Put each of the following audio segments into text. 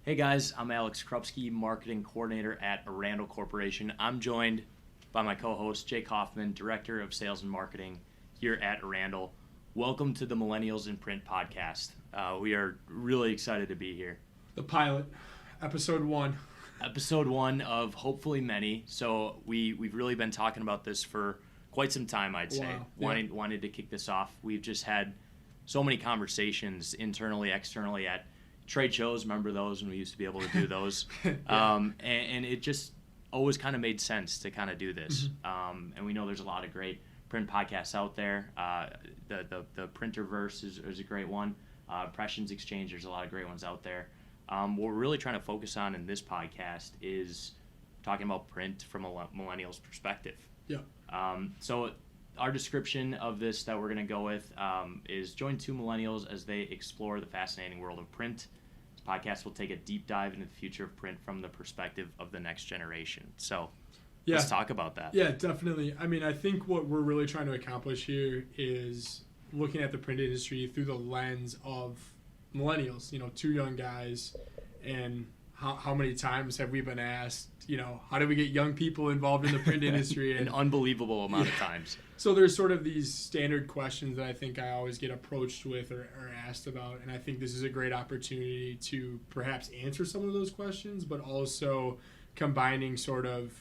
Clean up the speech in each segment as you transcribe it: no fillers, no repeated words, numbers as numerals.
Hey guys, I'm Alex Krupski, Marketing Coordinator at Randall Corporation. I'm joined by my co-host Jake Hoffman, Director of Sales and Marketing here at Randall. Welcome to the Millennials in Print podcast. We are really excited to be here. The pilot, episode 1. Episode 1 of hopefully many. So we've really been talking about this for quite some time, I'd say. Wow. Wanted to kick this off. We've just had so many conversations internally, externally at trade shows. Remember those when we used to be able to do those? And it just always kind of made sense to kind of do this. And we know there's a lot of great print podcasts out there. The Printerverse is a great one. Impressions Exchange, there's a lot of great ones out there. What we're really trying to focus on in this podcast is talking about print from a millennial's perspective. Yeah. So our description of this that we're going to go with is join two millennials as they explore the fascinating world of print. This podcast will take a deep dive into the future of print from the perspective of the next generation. So let's talk about that. Yeah, definitely. I mean, I think what we're really trying to accomplish here is looking at the print industry through the lens of millennials, two young guys, and how many times have we been asked, how do we get young people involved in the print industry? An unbelievable amount of times. So there's sort of these standard questions that I think I always get approached with or asked about, and I think this is a great opportunity to perhaps answer some of those questions, but also combining sort of,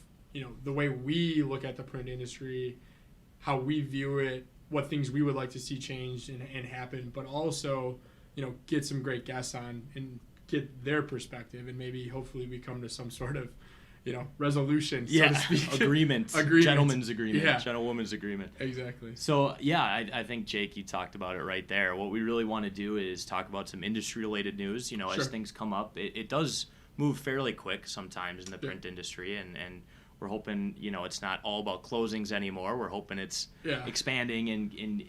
the way we look at the print industry, how we view it, what things we would like to see changed and happen, but also, get some great guests on and get their perspective, and maybe hopefully we come to some sort of resolution, so to speak. Agreement. Gentleman's agreement. Yeah. Gentlewoman's agreement. Exactly. So, I think, Jake, you talked about it right there. What we really want to do is talk about some industry-related news. Sure. As things come up, it does move fairly quick sometimes in the print industry, and we're hoping, it's not all about closings anymore. We're hoping it's expanding and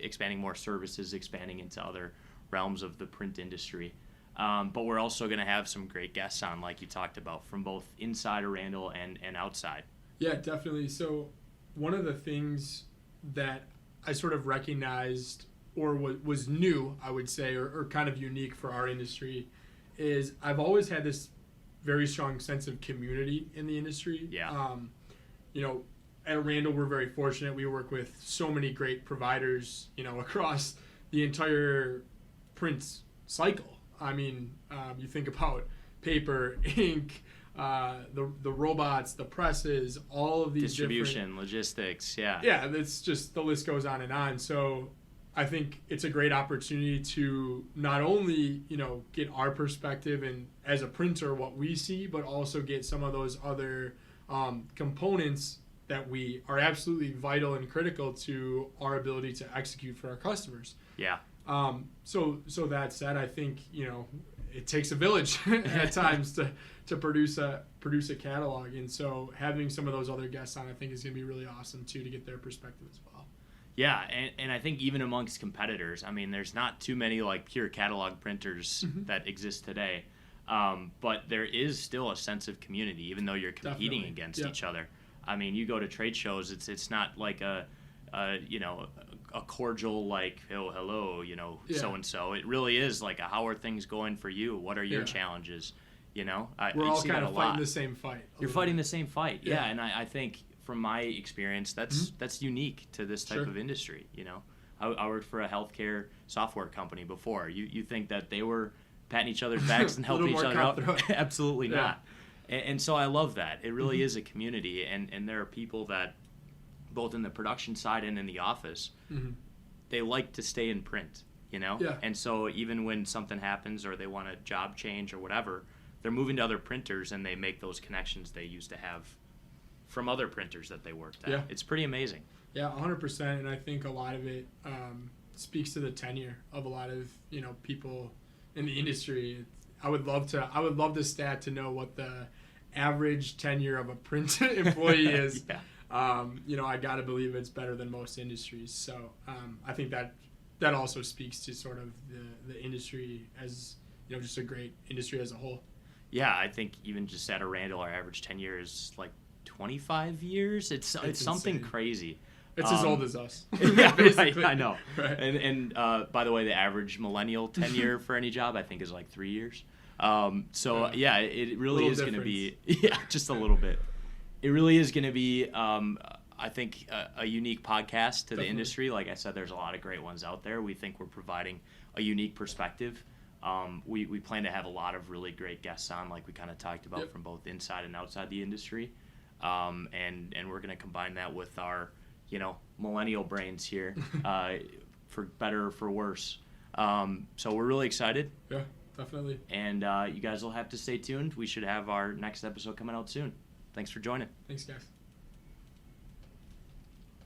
expanding more services, expanding into other realms of the print industry. But we're also going to have some great guests on, like you talked about, from both inside of Randall and outside. Yeah, definitely. So one of the things that I sort of recognized or was new, I would say, or kind of unique for our industry is I've always had this very strong sense of community in the industry. Yeah. At Randall, we're very fortunate. We work with so many great providers, across the entire print cycle. I mean, you think about paper, ink, the robots, the presses, all of these distribution, logistics, Yeah, that's just, the list goes on and on. So I think it's a great opportunity to not only, get our perspective and as a printer what we see, but also get some of those other components that we are absolutely vital and critical to our ability to execute for our customers. Yeah. So that said, I think, it takes a village at times to produce a catalog. And so having some of those other guests on, I think, is going to be really awesome too, to get their perspective as well. Yeah. And I think even amongst competitors, I mean, there's not too many like pure catalog printers that exist today. But there is still a sense of community, even though you're competing against each other. I mean, you go to trade shows, it's not like a cordial, like, oh, hello, so-and-so. It really is like, how are things going for you? What are your challenges? We're all kind of fighting the same fight. You're fighting the same fight. Yeah. And I think from my experience, that's unique to this type of industry. I worked for a healthcare software company before. You think that they were patting each other's backs and helping each other out? Absolutely not. And so I love that. It really is a community, and there are people that, both in the production side and in the office, they like to stay in print, Yeah. And so even when something happens or they want a job change or whatever, they're moving to other printers and they make those connections they used to have from other printers that they worked at. Yeah. It's pretty amazing. Yeah, 100%. And I think a lot of it speaks to the tenure of a lot of, people in the industry. I would love the stat to know what the average tenure of a print employee is. I got to believe it's better than most industries. So I think that also speaks to sort of the industry as, just a great industry as a whole. Yeah, I think even just at a Randall, our average tenure is like 25 years. It's something insane. Crazy. It's as old as us. Yeah, right, I know. Right. And by the way, the average millennial tenure for any job, I think, is like 3 years. Yeah, it really is going to difference. be just a little bit. It really is going to be, I think, a unique podcast to the industry. Like I said, there's a lot of great ones out there. We think we're providing a unique perspective. We plan to have a lot of really great guests on, like we kind of talked about, from both inside and outside the industry. And we're going to combine that with our, millennial brains here, for better or for worse. So we're really excited. Yeah, definitely. And you guys will have to stay tuned. We should have our next episode coming out soon. Thanks for joining. Thanks, guys.